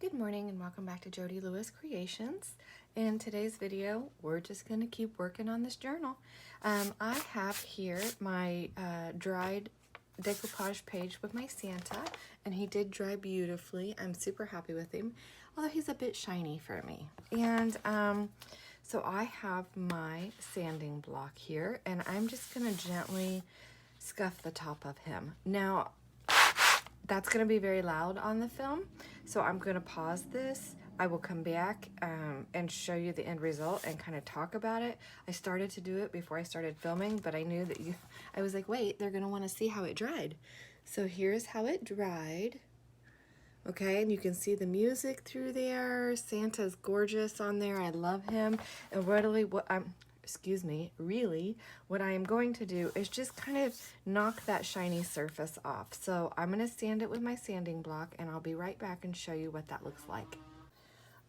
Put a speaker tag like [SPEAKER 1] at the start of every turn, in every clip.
[SPEAKER 1] Good morning and welcome back to Jody Lewis Creations. In today's video, we're just going to keep working on this journal. I have here my dried decoupage page with my Santa, and he did dry beautifully. I'm super happy with him, although he's a bit shiny for me. And so I have my sanding block here, and I'm just going to gently scuff the top of him. Now, that's going to be very loud on the film, so I'm going to pause this. I will come back and show you the end result and kind of talk about it. I started to do it before I started filming, but I knew that I was like, wait, they're going to want to see how it dried. So here's how it dried. Okay, and you can see the music through there. Santa's gorgeous on there. I love him. And really what I am going to do is just kind of knock that shiny surface off. So I'm going to sand it with my sanding block, and I'll be right back and show you what that looks like.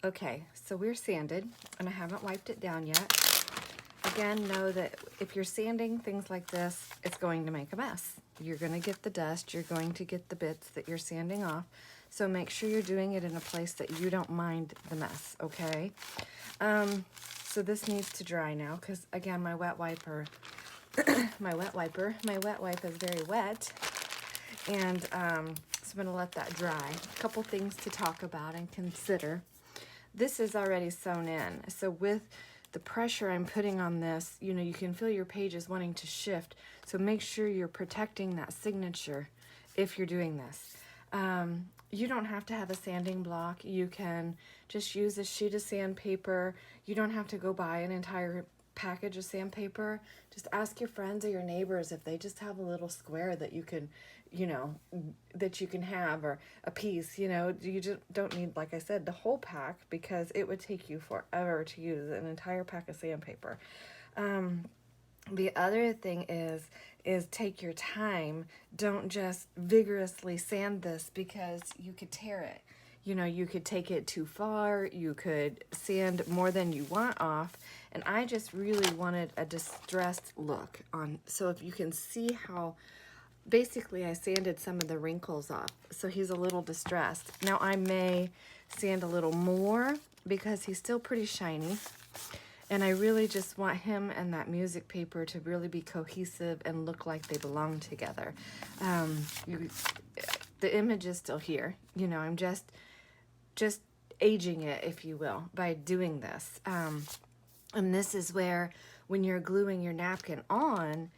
[SPEAKER 1] Okay, so we're sanded, and I haven't wiped it down yet. Again, know that if you're sanding things like this, it's going to make a mess. You're going to get the dust. You're going to get the bits that you're sanding off. So make sure you're doing it in a place that you don't mind the mess, okay? So this needs to dry now because, again, my wet wipe is very wet. And so I'm going to let that dry. A couple things to talk about and consider. This is already sewn in. So with the pressure I'm putting on this, you know, you can feel your pages wanting to shift. So make sure you're protecting that signature if you're doing this. You don't have to have a sanding block. You can just use a sheet of sandpaper. You don't have to go buy an entire package of sandpaper. Just ask your friends or your neighbors if they just have a little square that you can, you know, that you can have, or a piece, you know. You just don't need, like I said, the whole pack, because it would take you forever to use an entire pack of sandpaper. The other thing is take your time. Don't just vigorously sand this, because you could tear it. You know, you could take it too far. You could sand more than you want off. And I just really wanted a distressed look on. So if you can see how basically I sanded some of the wrinkles off. So he's a little distressed. Now I may sand a little more because he's still pretty shiny. And I really just want him and that music paper to really be cohesive and look like they belong together. The image is still here. You know, I'm just aging it, if you will, by doing this. And this is where, when you're gluing your napkin on,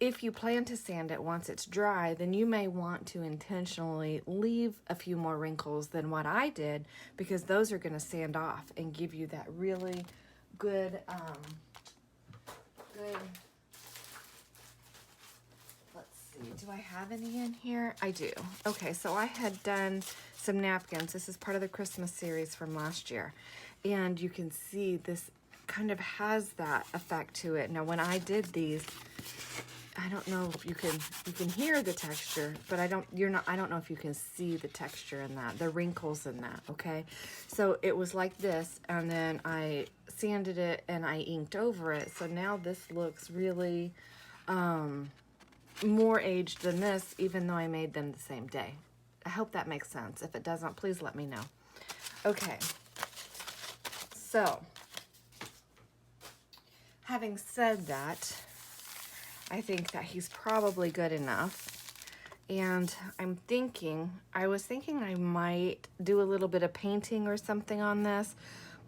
[SPEAKER 1] if you plan to sand it once it's dry, then you may want to intentionally leave a few more wrinkles than what I did, because those are going to sand off and give you that really good, let's see, do I have any in here? I do. Okay, so I had done some napkins. This is part of the Christmas series from last year. And you can see this kind of has that effect to it. Now, when I did these, I don't know if you can hear the texture, but I don't know if you can see the texture in that, the wrinkles in that, okay? So it was like this, and then I sanded it and I inked over it. So now this looks really more aged than this, even though I made them the same day. I hope that makes sense. If it doesn't, please let me know. Okay. So, having said that, I think that he's probably good enough. And I was thinking I might do a little bit of painting or something on this,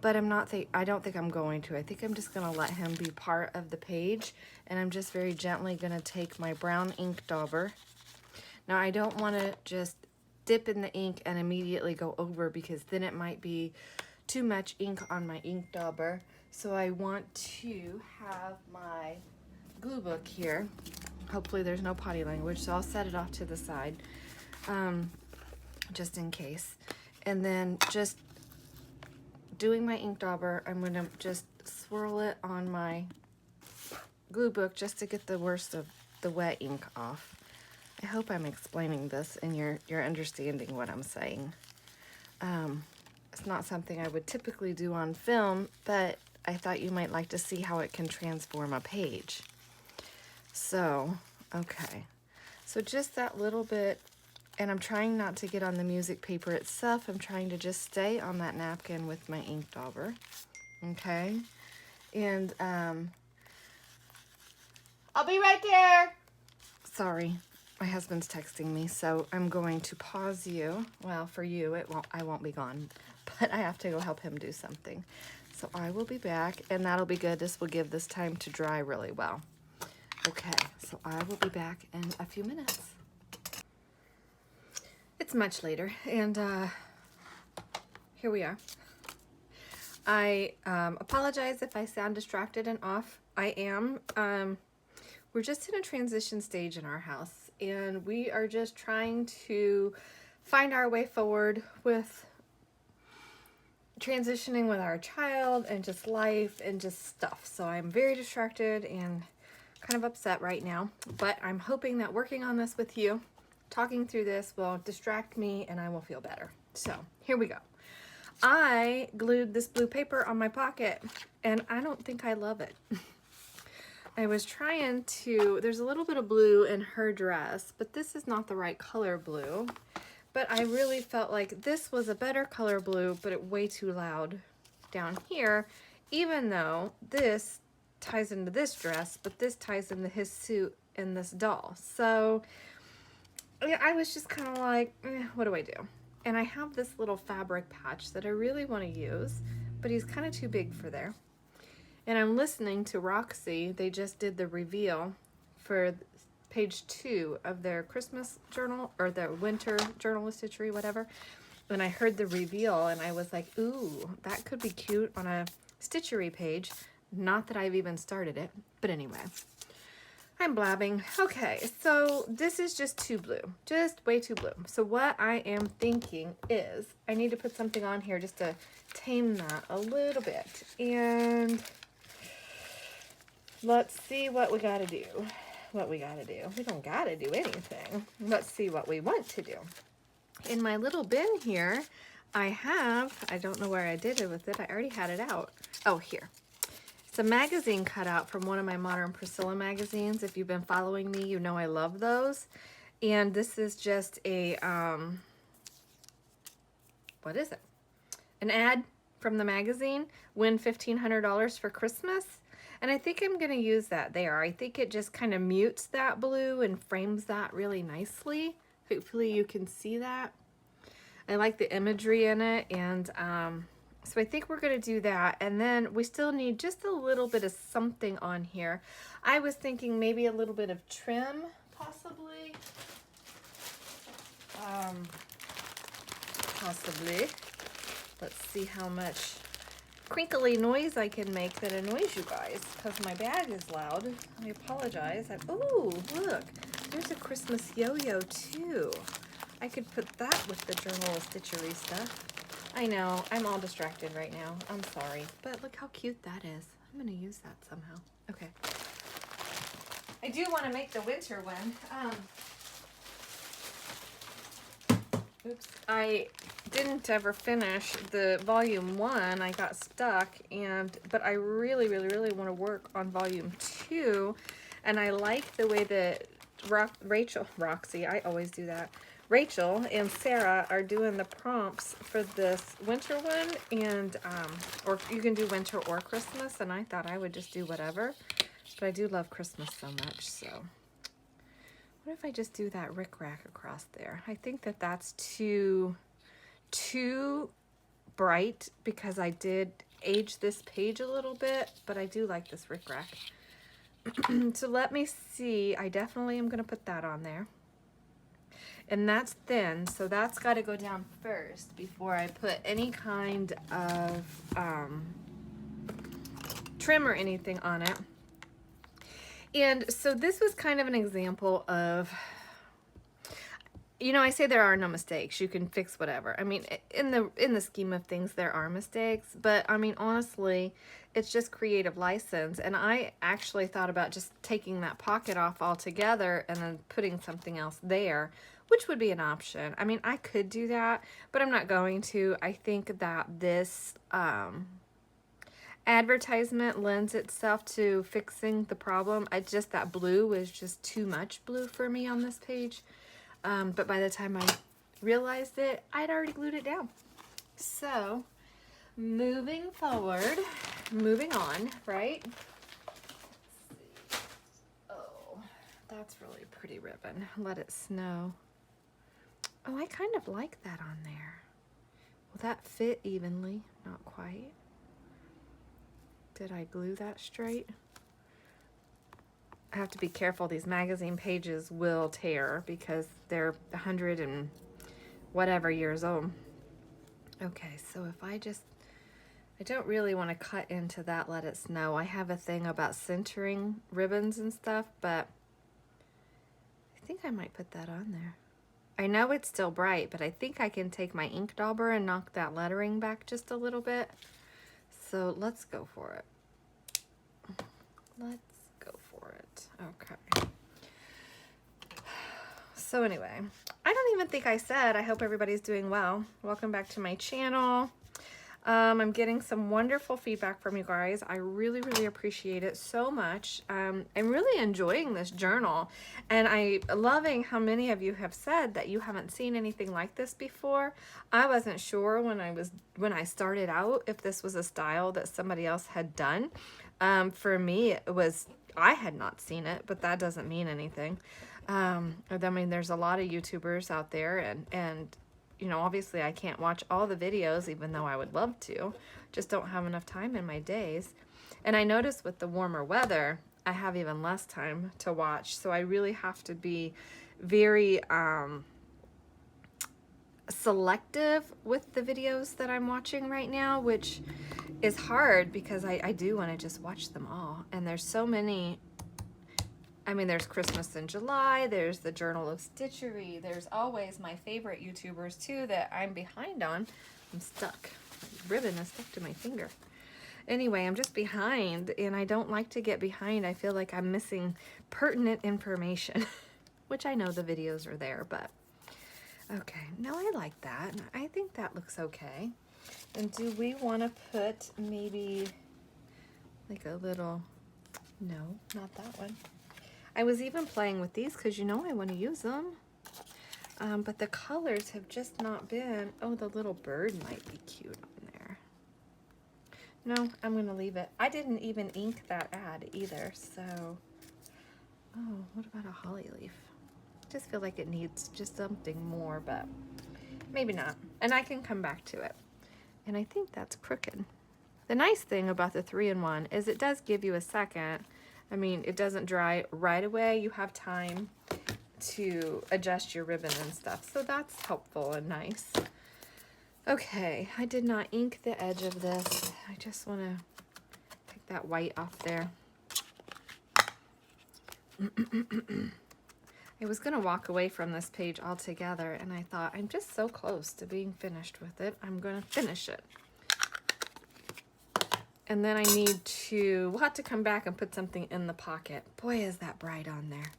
[SPEAKER 1] but I don't think I'm going to. I think I'm just going to let him be part of the page, and I'm just very gently going to take my brown ink dauber. Now, I don't want to just dip in the ink and immediately go over, because then it might be too much ink on my ink dauber. So I want to have my glue book here. Hopefully there's no potty language, so I'll set it off to the side, just in case. And then just doing my ink dauber, I'm going to just swirl it on my glue book just to get the worst of the wet ink off. I hope I'm explaining this and you're understanding what I'm saying. It's not something I would typically do on film, but I thought you might like to see how it can transform a page. So, okay. So just that little bit And I'm trying not to get on the music paper itself. I'm trying to just stay on that napkin with my ink dauber. Okay. And I'll be right there. Sorry, my husband's texting me, so I'm going to pause you. Well, for you, I won't be gone, but I have to go help him do something. So I will be back, and that'll be good. This will give this time to dry really well. Okay, so I will be back in a few minutes. It's much later, and here we are. I apologize if I sound distracted and off. I am. We're just in a transition stage in our house, and we are just trying to find our way forward with transitioning with our child and just life and just stuff. So I'm very distracted and kind of upset right now, but I'm hoping that working on this with you, talking through this, will distract me and I will feel better. So here we go. I glued this blue paper on my pocket, and I don't think I love it. I was trying to, there's a little bit of blue in her dress, but this is not the right color blue. But I really felt like this was a better color blue, but it way too loud down here, even though this ties into this dress, but this ties into his suit and this doll. So yeah, I was just kind of like, what do I do? And I have this little fabric patch that I really want to use, but he's kind of too big for there. And I'm listening to Roxy. They just did the reveal for page 2 of their Christmas journal, or their winter journal with stitchery, whatever. And I heard the reveal and I was like, ooh, that could be cute on a stitchery page. Not that I've even started it, but anyway. I'm blabbing. Okay, so this is just too blue, just way too blue. So what I am thinking is I need to put something on here just to tame that a little bit. And let's see what we gotta do. We don't gotta do anything. Let's see what we want to do. In my little bin here, I don't know where I did it with it. I already had it out. Oh, here. It's a magazine cutout from one of my Modern Priscilla magazines. If you've been following me, you know I love those. And this is just a, what is it? An ad from the magazine. Win $1,500 for Christmas. And I think I'm going to use that there. I think it just kind of mutes that blue and frames that really nicely. Hopefully you can see that. I like the imagery in it, and so I think we're going to do that. And then we still need just a little bit of something on here. I was thinking maybe a little bit of trim, possibly. Possibly. Let's see how much crinkly noise I can make that annoys you guys, because my bag is loud. I apologize. Oh, look, there's a Christmas yo-yo too. I could put that with the journal of stitchery stuff. I know, I'm all distracted right now. I'm sorry, but look how cute that is. I'm gonna use that somehow. Okay. I do want to make the winter one. Oops. I didn't ever finish the volume 1. I got stuck, but I really want to work on volume 2. And I like the way that Roxy, I always do that. Rachel and Sarah are doing the prompts for this winter one, and or you can do winter or Christmas, and I thought I would just do whatever. But I do love Christmas so much, so what if I just do that rickrack across there? I think that that's too bright, because I did age this page a little bit, but I do like this rickrack. So let me see. I definitely am going to put that on there. And that's thin, so that's got to go down first before I put any kind of trim or anything on it. And so this was kind of an example of, you know, I say there are no mistakes. You can fix whatever. I mean, in the scheme of things, there are mistakes. But, I mean, honestly, it's just creative license. And I actually thought about just taking that pocket off altogether and then putting something else there, which would be an option. I mean, I could do that, but I'm not going to. I think that this advertisement lends itself to fixing the problem. That blue was just too much blue for me on this page. But by the time I realized it, I'd already glued it down. So moving forward, moving on, right? Oh, that's really pretty ribbon. Let it snow. Oh, I kind of like that on there. Will that fit evenly? Not quite. Did I glue that straight? I have to be careful. These magazine pages will tear because they're 100 and whatever years old. Okay, so if I don't really want to cut into that Let It Snow. I have a thing about centering ribbons and stuff, but I think I might put that on there. I know it's still bright, but I think I can take my ink dauber and knock that lettering back just a little bit. So let's go for it. Let's go for it. Okay. So anyway, I don't even think I said I hope everybody's doing well. Welcome back to my channel. I'm getting some wonderful feedback from you guys. I really, really appreciate it so much. I'm really enjoying this journal, and I'm loving how many of you have said that you haven't seen anything like this before. I wasn't sure when I started out if this was a style that somebody else had done. For me, I had not seen it, but that doesn't mean anything. I mean, there's a lot of YouTubers out there, and you know, obviously I can't watch all the videos, even though I would love to. Just don't have enough time in my days. And I notice with the warmer weather, I have even less time to watch. So I really have to be very selective with the videos that I'm watching right now, which is hard because I do want to just watch them all. And there's so many. I mean, there's Christmas in July, there's the Journal of Stitchery, there's always my favorite YouTubers too that I'm behind on. I'm stuck. My ribbon is stuck to my finger. Anyway, I'm just behind, and I don't like to get behind. I feel like I'm missing pertinent information, which I know the videos are there, but okay. No, I like that. I think that looks okay. And do we want to put maybe like a little, no, not that one. I was even playing with these because you know I want to use them. But the colors have just not been. Oh, the little bird might be cute on there. No, I'm going to leave it. I didn't even ink that ad either. So, oh, what about a holly leaf? I just feel like it needs just something more, but maybe not. And I can come back to it. And I think that's crooked. The nice thing about the 3-in-1 is it does give you a second. I mean, it doesn't dry right away. You have time to adjust your ribbon and stuff. So that's helpful and nice. Okay, I did not ink the edge of this. I just want to take that white off there. I was going to walk away from this page altogether, and I thought, I'm just so close to being finished with it. I'm going to finish it. And then we'll have to come back and put something in the pocket. Boy, is that bright on there.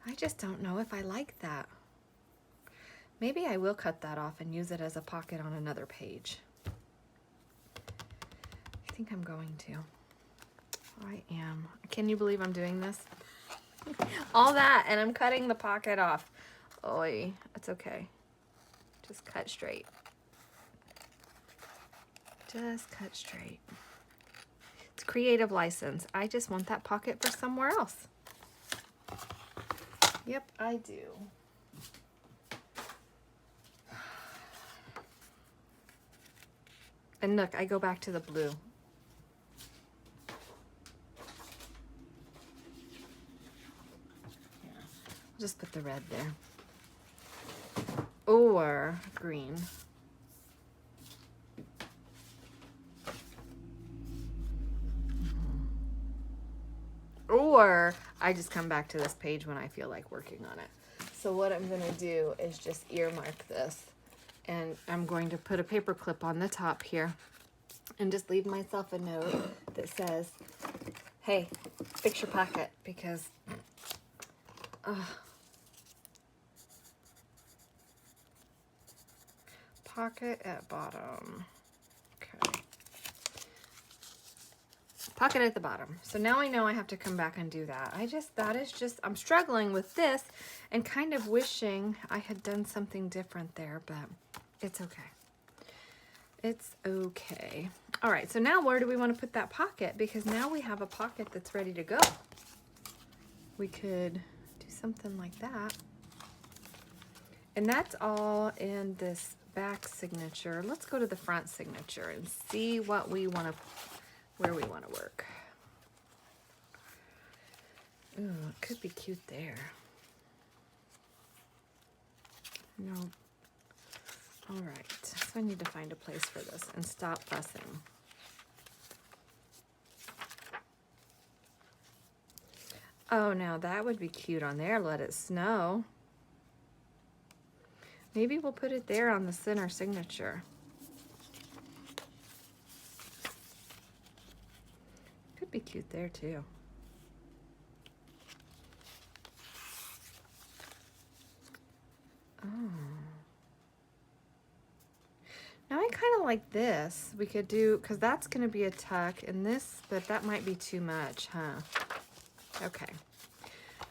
[SPEAKER 1] I just don't know if I like that. Maybe I will cut that off and use it as a pocket on another page. I think I'm going to. I am. Can you believe I'm doing this? All that, and I'm cutting the pocket off. Oy, it's okay. Just cut straight. Just cut straight. It's creative license. I just want that pocket for somewhere else. Yep, I do. And look, I go back to the blue. I'll just put the red there. Or green. Or I just come back to this page when I feel like working on it. So what I'm going to do is just earmark this. And I'm going to put a paper clip on the top here. And just leave myself a note that says, hey, fix your pocket. Because, pocket at bottom. Okay. Pocket at the bottom. So now I know I have to come back and do that. I'm struggling with this and kind of wishing I had done something different there, but it's okay. It's okay. All right, so now where do we want to put that pocket? Because now we have a pocket that's ready to go. We could do something like that. And that's all in this back signature. Let's go to the front signature and see what we want to, where we want to work. Ooh, it could be cute there. No. All right, so I need to find a place for this and stop fussing. Oh, now that would be cute on there. Let it snow. Maybe we'll put it there on the center signature. Could be cute there too. Oh. Now I kind of like this. We could do, because that's going to be a tuck, and this, but that might be too much, huh? Okay.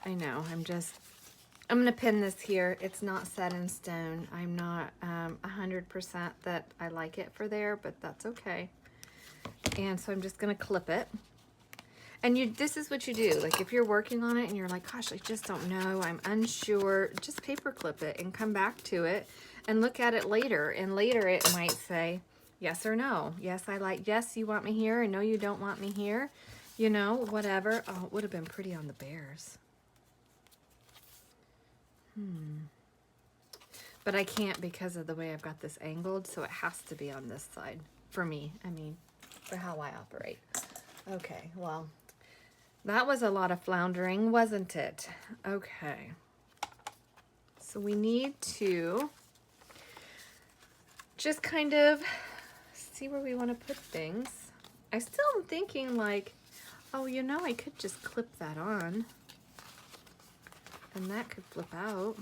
[SPEAKER 1] I know. I'm going to pin this here. It's not set in stone. I'm not 100% that I like it for there, but that's okay. And so I'm just going to clip it. And this is what you do. Like if you're working on it and you're like, gosh, I just don't know, I'm unsure, just paper clip it and come back to it and look at it later. And later it might say yes or no. Yes, yes, you want me here, and no, you don't want me here. You know, whatever. Oh, it would have been pretty on the bears. But I can't because of the way I've got this angled, so it has to be on this side for me. I mean, for how I operate. Okay, well, that was a lot of floundering, wasn't it? Okay. So we need to just kind of see where we want to put things. I still am thinking like, oh, you know, I could just clip that on. And that could flip out.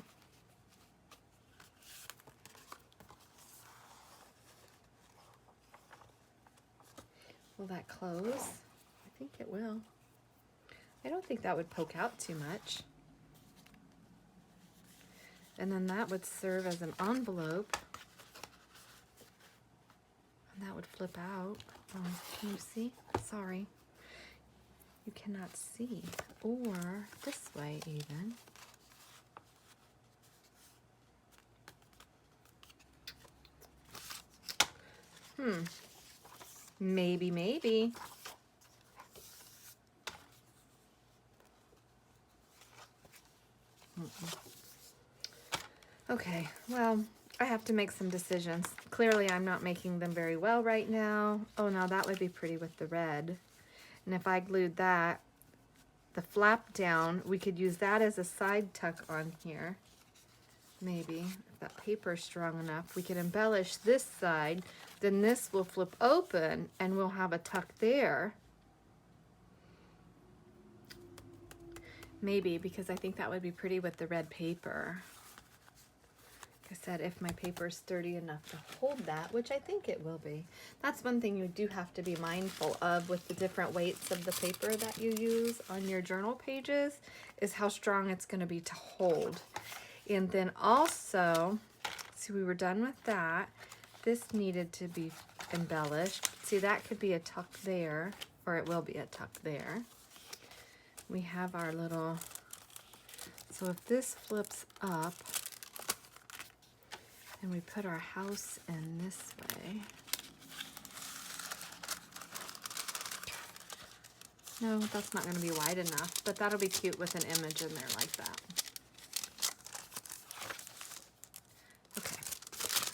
[SPEAKER 1] Will that close? I think it will. I don't think that would poke out too much. And then that would serve as an envelope. And that would flip out. Oh, can you see? Sorry. You cannot see. Or this way even. Maybe, maybe. Okay, well, I have to make some decisions. Clearly, I'm not making them very well right now. Oh, now that would be pretty with the red. And if I glued that, the flap down, we could use that as a side tuck on here. Maybe, if that paper's strong enough, we could embellish this side. Then this will flip open and we'll have a tuck there. Maybe, because I think that would be pretty with the red paper. Like I said, if my paper is sturdy enough to hold that, which I think it will be. That's one thing you do have to be mindful of with the different weights of the paper that you use on your journal pages, is how strong it's going to be to hold. And then also, see, we were done with that. This needed to be embellished. See, that could be a tuck there, or it will be a tuck there. We have our little, so if this flips up, and we put our house in this way. No, that's not going to be wide enough, but that'll be cute with an image in there like that.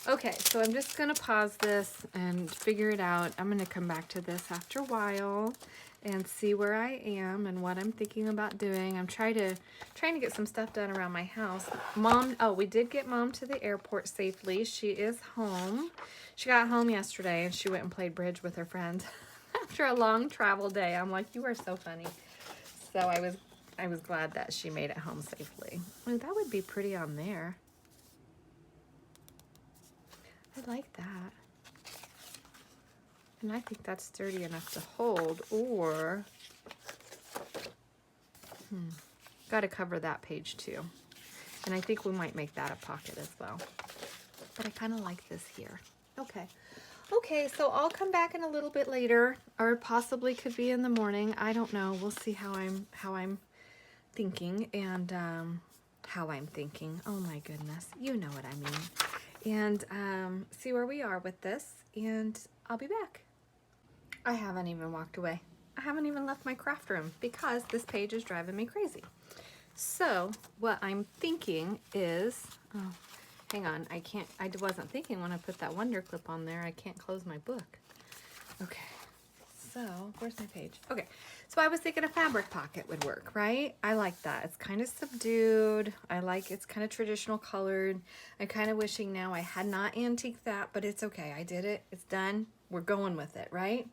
[SPEAKER 1] Okay, so I'm just going to pause this and figure it out. I'm going to come back to this after a while and see where I am and what I'm thinking about doing. I'm trying to get some stuff done around my house. Mom, oh, we did get Mom to the airport safely. She is home. She got home yesterday and she went and played bridge with her friends after a long travel day. I'm like, you are so funny. So I was glad that she made it home safely. Oh, that would be pretty on there. I like that. And I think that's sturdy enough to hold, or got to cover that page too. And I think we might make that a pocket as well. But I kind of like this here. Okay. Okay, so I'll come back in a little bit later, or possibly could be in the morning. I don't know. We'll see how I'm thinking and how I'm thinking. Oh my goodness. You know what I mean. And see where we are with this, and I'll be back. I haven't even walked away. I haven't even left my craft room because this page is driving me crazy. So what I'm thinking is, oh, hang on, I wasn't thinking when I put that wonder clip on there, I can't close my book. Okay, so where's my page? Okay, so I was thinking a fabric pocket would work, right? I like that. It's kind of subdued. It's kind of traditional colored. I'm kind of wishing now I had not antiqued that, but it's okay. I did it. It's done. We're going with it, right?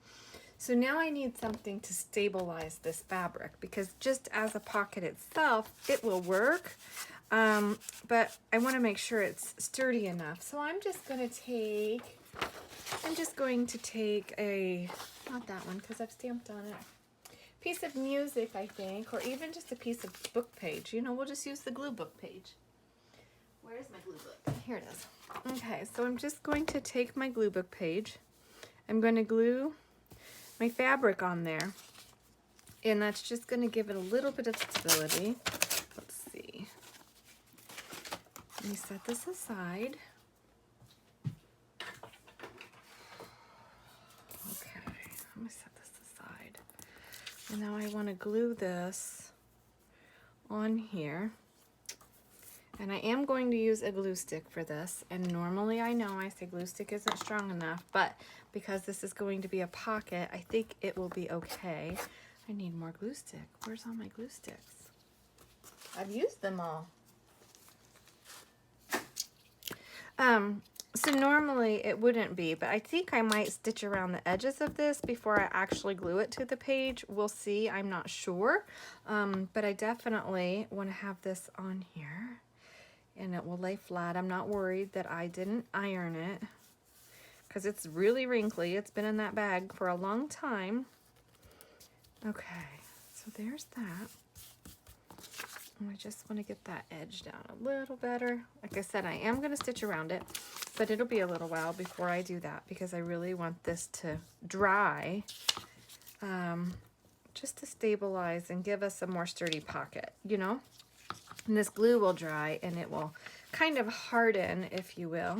[SPEAKER 1] So now I need something to stabilize this fabric, because just as a pocket itself, it will work. But I want to make sure it's sturdy enough. So I'm just going to take a, not that one because I've stamped on it, piece of music, I think, or even just a piece of book page. You know, we'll just use the glue book page. Where's my glue book? Here it is. Okay, so I'm just going to take my glue book page. I'm going to glue my fabric on there, and that's just going to give it a little bit of stability. Let's see. Let me set this aside. Okay, let me set this aside. And now I want to glue this on here. And I am going to use a glue stick for this. And normally I know I say glue stick isn't strong enough, but because this is going to be a pocket, I think it will be okay. I need more glue stick. Where's all my glue sticks? I've used them all. So normally it wouldn't be, but I think I might stitch around the edges of this before I actually glue it to the page. We'll see. I'm not sure. But I definitely want to have this on here, and it will lay flat. I'm not worried that I didn't iron it because it's really wrinkly. It's been in that bag for a long time. Okay, so there's that. And I just want to get that edge down a little better. Like I said, I am going to stitch around it, but it'll be a little while before I do that because I really want this to dry, just to stabilize and give us a more sturdy pocket, you know? And this glue will dry and it will kind of harden, if you will.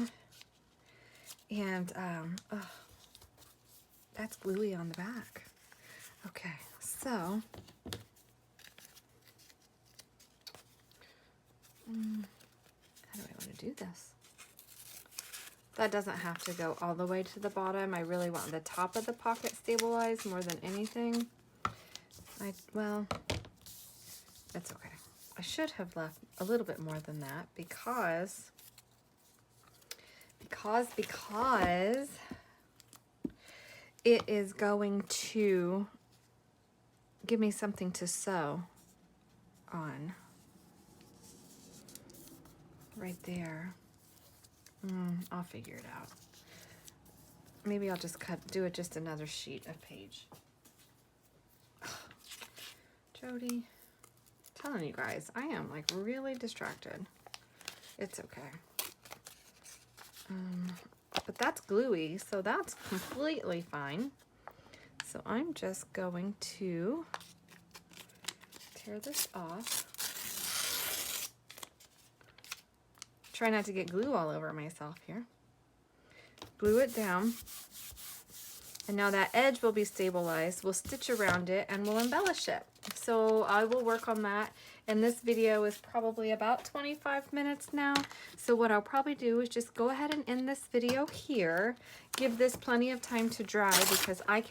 [SPEAKER 1] And oh, that's gluey on the back. Okay, so how do I want to do this? That doesn't have to go all the way to the bottom. I really want the top of the pocket stabilized more than anything. Well, it's okay. I should have left a little bit more than that because it is going to give me something to sew on. Right there. I'll figure it out. Maybe I'll just do it just another sheet of page. Jody, telling you guys, I am like really distracted. It's okay. But that's gluey, so that's completely fine. So I'm just going to tear this off. Try not to get glue all over myself here. Glue it down. And now that edge will be stabilized. We'll stitch around it and we'll embellish it. So I will work on that. And this video is probably about 25 minutes now. So what I'll probably do is just go ahead and end this video here. Give this plenty of time to dry because I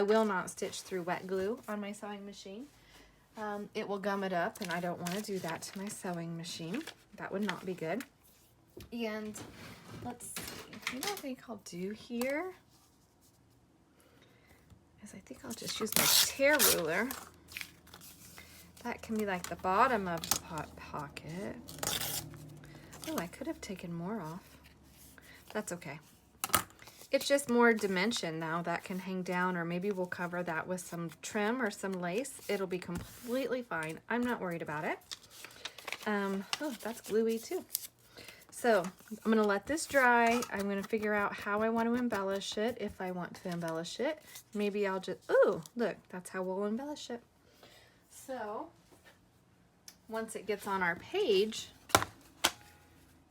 [SPEAKER 1] will not stitch through wet glue on my sewing machine. It will gum it up, and I don't want to do that to my sewing machine. That would not be good. And let's see, you know what I think I'll do here is I think I'll just use my tear ruler. That can be like the bottom of the pocket. Oh, I could have taken more off. That's okay. It's just more dimension now that can hang down, or maybe we'll cover that with some trim or some lace. It'll be completely fine. I'm not worried about it. Oh, that's gluey too. So I'm going to let this dry. I'm going to figure out how I want to embellish it, if I want to embellish it. Maybe I'll just, ooh, look, that's how we'll embellish it. So once it gets on our page,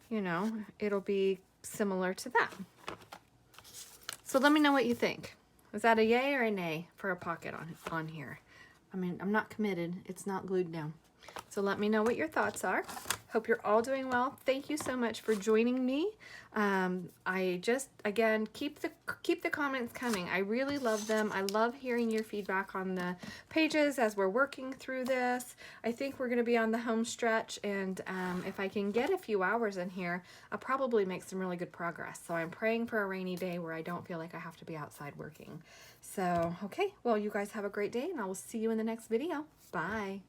[SPEAKER 1] you know, it'll be similar to that. So let me know what you think. Is that a yay or a nay for a pocket on here? I mean, I'm not committed. It's not glued down. So let me know what your thoughts are. Hope you're all doing well. Thank you so much for joining me. I just, again, keep the comments coming. I really love them. I love hearing your feedback on the pages as we're working through this. I think we're going to be on the home stretch, and if I can get a few hours in here, I'll probably make some really good progress. So I'm praying for a rainy day where I don't feel like I have to be outside working. So, okay, well, you guys have a great day, and I will see you in the next video. Bye.